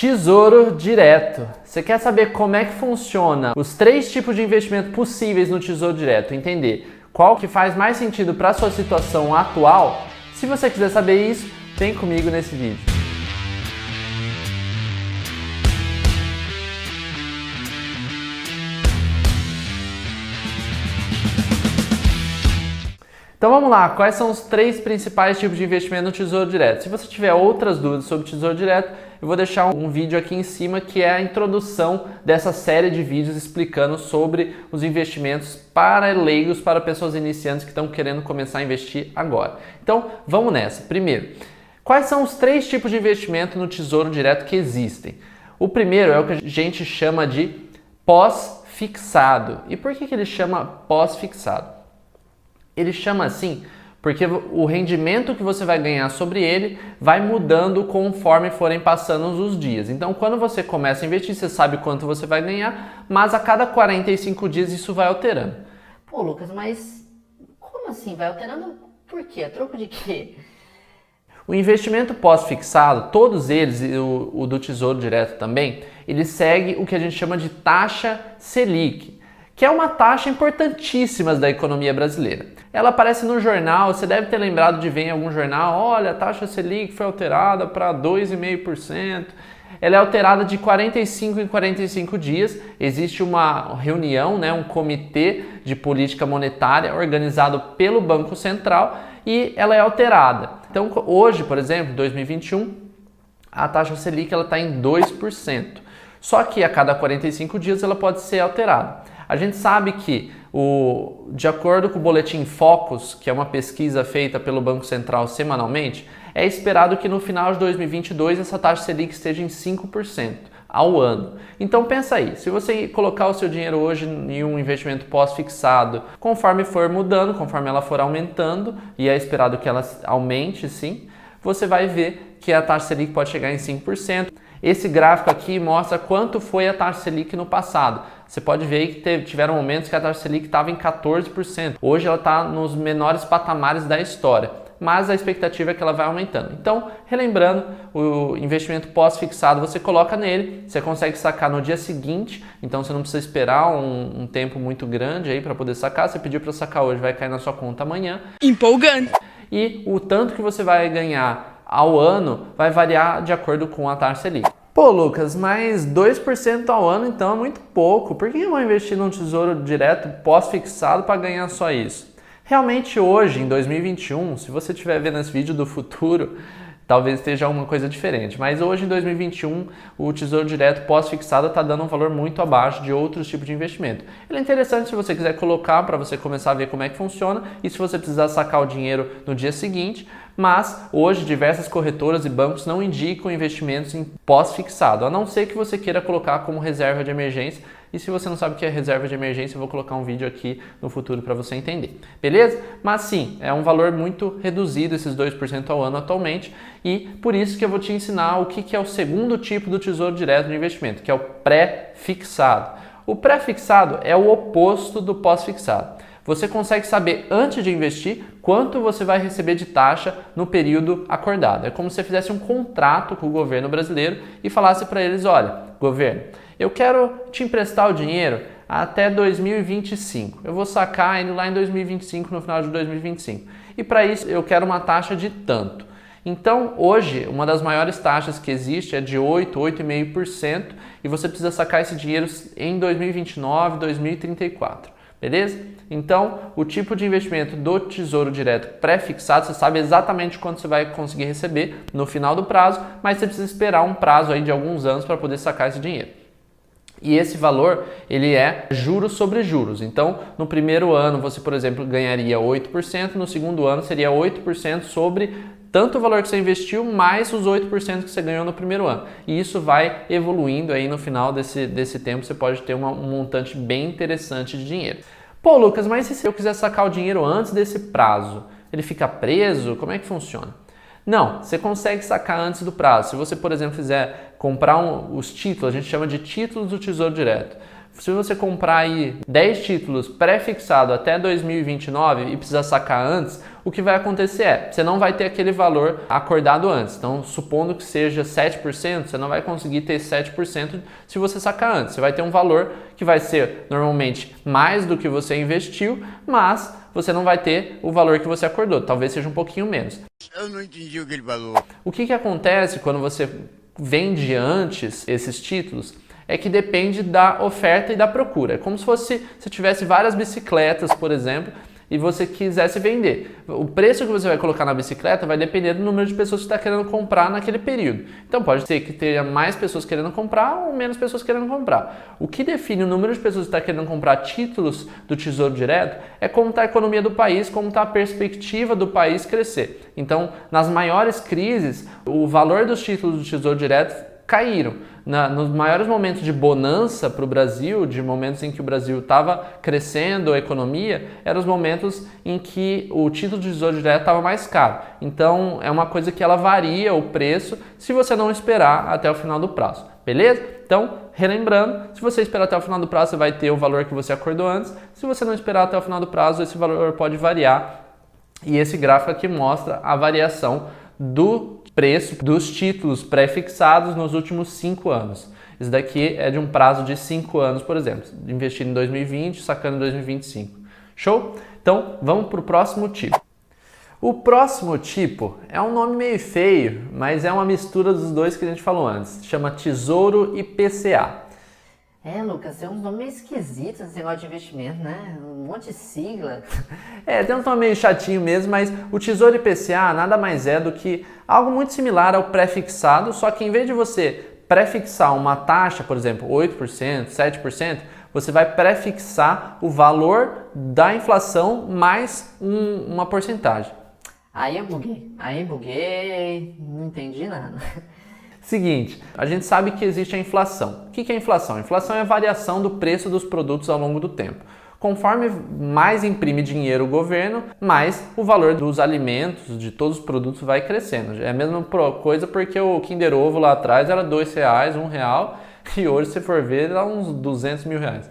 Tesouro Direto. Você quer saber como é que funciona os 3 tipos de investimento possíveis no Tesouro Direto? Entender qual que faz mais sentido para a sua situação atual? Se você quiser saber isso, vem comigo nesse vídeo. Então vamos lá, quais são os 3 principais tipos de investimento no Tesouro Direto? Se você tiver outras dúvidas sobre Tesouro Direto, eu vou deixar um vídeo aqui em cima que é a introdução dessa série de vídeos explicando sobre os investimentos para leigos, para pessoas iniciantes que estão querendo começar a investir agora. Então vamos nessa. Primeiro, quais são os 3 tipos de investimento no Tesouro Direto que existem? O primeiro é o que a gente chama de pós-fixado. E por que ele chama pós-fixado? Ele chama assim porque o rendimento que você vai ganhar sobre ele vai mudando conforme forem passando os dias. Então, quando você começa a investir, você sabe quanto você vai ganhar, mas a cada 45 dias isso vai alterando. Pô, Lucas, mas como assim? Vai alterando por quê? A troco de quê? O investimento pós-fixado, todos eles, o do Tesouro Direto também, ele segue o que a gente chama de taxa Selic, que é uma taxa importantíssima da economia brasileira. Ela aparece no jornal, você deve ter lembrado de ver em algum jornal, olha, a taxa Selic foi alterada para 2,5%. Ela é alterada de 45 em 45 dias. Existe uma reunião, um comitê de política monetária organizado pelo Banco Central e ela é alterada. Então, hoje, por exemplo, 2021, a taxa Selic está em 2%. Só que a cada 45 dias ela pode ser alterada. A gente sabe que, de acordo com o Boletim Focus, que é uma pesquisa feita pelo Banco Central semanalmente, é esperado que no final de 2022 essa taxa Selic esteja em 5% ao ano. Então pensa aí, se você colocar o seu dinheiro hoje em um investimento pós-fixado, conforme for mudando, conforme ela for aumentando, e é esperado que ela aumente sim, você vai ver que a taxa Selic pode chegar em 5%. Esse gráfico aqui mostra quanto foi a taxa Selic no passado. Você pode ver que tiveram momentos que a taxa Selic estava em 14%. Hoje ela está nos menores patamares da história, mas a expectativa é que ela vai aumentando. Então, relembrando, o investimento pós-fixado você coloca nele, você consegue sacar no dia seguinte, então você não precisa esperar um tempo muito grande aí para poder sacar. Você pediu para sacar hoje, vai cair na sua conta amanhã. Empolgante! E o tanto que você vai ganhar ao ano vai variar de acordo com a taxa Selic. Pô, Lucas, mas 2% ao ano então é muito pouco. Por que eu vou investir num tesouro direto pós-fixado para ganhar só isso? Realmente hoje, em 2021, se você estiver vendo esse vídeo do futuro, talvez esteja alguma coisa diferente. Mas hoje, em 2021, o Tesouro Direto pós-fixado está dando um valor muito abaixo de outros tipos de investimento. Ele é interessante se você quiser colocar para você começar a ver como é que funciona e se você precisar sacar o dinheiro no dia seguinte. Mas hoje diversas corretoras e bancos não indicam investimentos em pós-fixado, a não ser que você queira colocar como reserva de emergência. E se você não sabe o que é reserva de emergência, eu vou colocar um vídeo aqui no futuro para você entender, beleza? Mas sim, é um valor muito reduzido, esses 2% ao ano atualmente, e por isso que eu vou te ensinar o que é o segundo tipo do Tesouro Direto de investimento, que é o pré-fixado. O pré-fixado é o oposto do pós-fixado. Você consegue saber antes de investir quanto você vai receber de taxa no período acordado. É como se você fizesse um contrato com o governo brasileiro e falasse para eles, olha, governo, eu quero te emprestar o dinheiro até 2025. Eu vou sacar ele lá em 2025, no final de 2025. E para isso eu quero uma taxa de tanto. Então, hoje, uma das maiores taxas que existe é de 8,5% e você precisa sacar esse dinheiro em 2029, 2034. Beleza? Então, o tipo de investimento do Tesouro Direto pré-fixado, você sabe exatamente quanto você vai conseguir receber no final do prazo, mas você precisa esperar um prazo aí de alguns anos para poder sacar esse dinheiro. E esse valor, ele é juros sobre juros. Então, no primeiro ano, você, por exemplo, ganharia 8%, no segundo ano seria 8% sobre tanto o valor que você investiu, mais os 8% que você ganhou no primeiro ano. E isso vai evoluindo aí no final desse tempo, você pode ter um montante bem interessante de dinheiro. Pô, Lucas, mas e se eu quiser sacar o dinheiro antes desse prazo? Ele fica preso? Como é que funciona? Não, você consegue sacar antes do prazo. Se você, por exemplo, quiser comprar os títulos, a gente chama de títulos do Tesouro Direto. Se você comprar aí 10 títulos pré-fixado até 2029 e precisar sacar antes, o que vai acontecer é, você não vai ter aquele valor acordado antes. Então, supondo que seja 7%, você não vai conseguir ter 7% se você sacar antes. Você vai ter um valor que vai ser normalmente mais do que você investiu, mas você não vai ter o valor que você acordou. Talvez seja um pouquinho menos. Eu não entendi o que ele falou. O que acontece quando você vende antes esses títulos? É que depende da oferta e da procura. É como se você tivesse várias bicicletas, por exemplo, e você quisesse vender. O preço que você vai colocar na bicicleta vai depender do número de pessoas que está querendo comprar naquele período. Então pode ser que tenha mais pessoas querendo comprar ou menos pessoas querendo comprar. O que define o número de pessoas que está querendo comprar títulos do Tesouro Direto é como está a economia do país, como está a perspectiva do país crescer. Então, nas maiores crises, o valor dos títulos do Tesouro Direto caíram. Nos maiores momentos de bonança para o Brasil, de momentos em que o Brasil estava crescendo a economia, eram os momentos em que o título de Tesouro Direto estava mais caro. Então, é uma coisa que ela varia o preço se você não esperar até o final do prazo. Beleza? Então, relembrando, se você esperar até o final do prazo, você vai ter o valor que você acordou antes. Se você não esperar até o final do prazo, esse valor pode variar. E esse gráfico aqui mostra a variação do preço dos títulos pré-fixados nos últimos 5 anos. Isso daqui é de um prazo de 5 anos, por exemplo, investindo em 2020, sacando em 2025. Show? Então, vamos para o próximo tipo. O próximo tipo é um nome meio feio, mas é uma mistura dos dois que a gente falou antes. Chama Tesouro IPCA. Lucas, tem uns nomes meio esquisitos esse negócio de investimento, né? Um monte de sigla. Tem um nome meio chatinho mesmo, mas o Tesouro IPCA nada mais é do que algo muito similar ao pré-fixado, só que em vez de você pré-fixar uma taxa, por exemplo, 8%, 7%, você vai pré-fixar o valor da inflação mais uma porcentagem. Aí eu buguei, não entendi nada. Seguinte, a gente sabe que existe a inflação. O que é a inflação? A inflação é a variação do preço dos produtos ao longo do tempo. Conforme mais imprime dinheiro o governo, mais o valor dos alimentos, de todos os produtos vai crescendo. É a mesma coisa porque o Kinder Ovo lá atrás era R$2, R$1, e hoje, se for ver, dá uns 200 mil reais.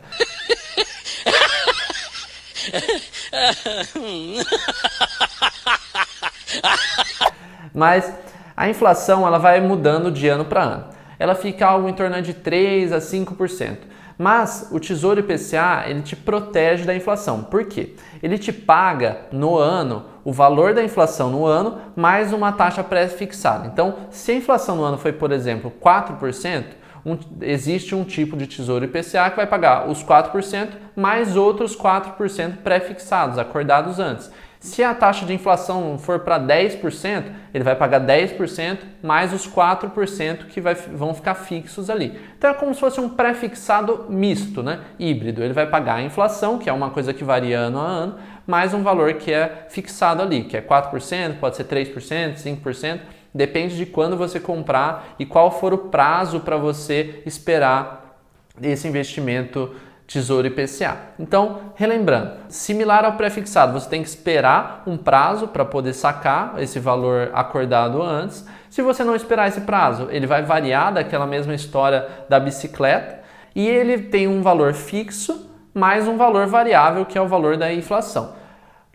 Mas a inflação ela vai mudando de ano para ano. Ela fica algo em torno de 3 a 5%. Mas o Tesouro IPCA ele te protege da inflação. Por quê? Ele te paga no ano o valor da inflação no ano mais uma taxa pré-fixada. Então, se a inflação no ano foi, por exemplo, 4%, existe um tipo de Tesouro IPCA que vai pagar os 4% mais outros 4% pré-fixados, acordados antes. Se a taxa de inflação for para 10%, ele vai pagar 10% mais os 4% que vão ficar fixos ali. Então é como se fosse um pré-fixado misto, né? Híbrido. Ele vai pagar a inflação, que é uma coisa que varia ano a ano, mais um valor que é fixado ali, que é 4%, pode ser 3%, 5%, depende de quando você comprar e qual for o prazo para você esperar esse investimento Tesouro IPCA. Então, relembrando, similar ao pré-fixado, você tem que esperar um prazo para poder sacar esse valor acordado antes. Se você não esperar esse prazo, ele vai variar daquela mesma história da bicicleta e ele tem um valor fixo mais um valor variável, que é o valor da inflação.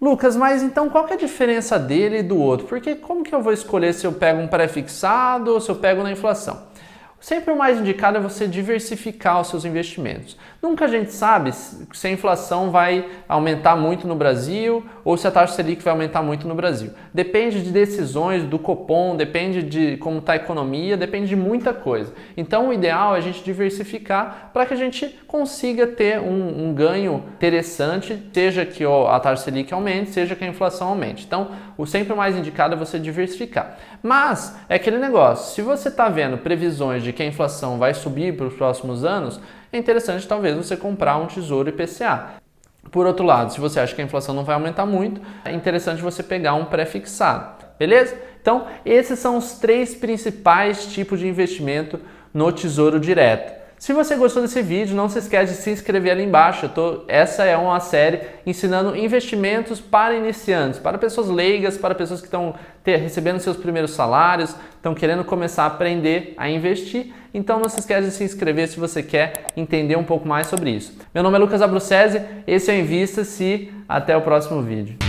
Lucas, mas então qual que é a diferença dele e do outro? Porque como que eu vou escolher se eu pego um pré-fixado ou se eu pego na inflação? Sempre o mais indicado é você diversificar os seus investimentos. Nunca a gente sabe se a inflação vai aumentar muito no Brasil ou se a taxa Selic vai aumentar muito no Brasil. Depende de decisões do Copom, depende de como está a economia, depende de muita coisa. Então o ideal é a gente diversificar para que a gente consiga ter um ganho interessante, seja que a taxa Selic aumente, seja que a inflação aumente. Então sempre o mais indicado é você diversificar. Mas é aquele negócio, se você está vendo previsões de que a inflação vai subir para os próximos anos, é interessante talvez você comprar um Tesouro IPCA. Por outro lado, se você acha que a inflação não vai aumentar muito, é interessante você pegar um pré-fixado, beleza? Então, esses são os 3 principais tipos de investimento no Tesouro Direto. Se você gostou desse vídeo, não se esquece de se inscrever ali embaixo. Essa é uma série ensinando investimentos para iniciantes, para pessoas leigas, para pessoas que estão recebendo seus primeiros salários, estão querendo começar a aprender a investir. Então não se esquece de se inscrever se você quer entender um pouco mais sobre isso. Meu nome é Lucas Abrucese, esse é o Invista-se, até o próximo vídeo.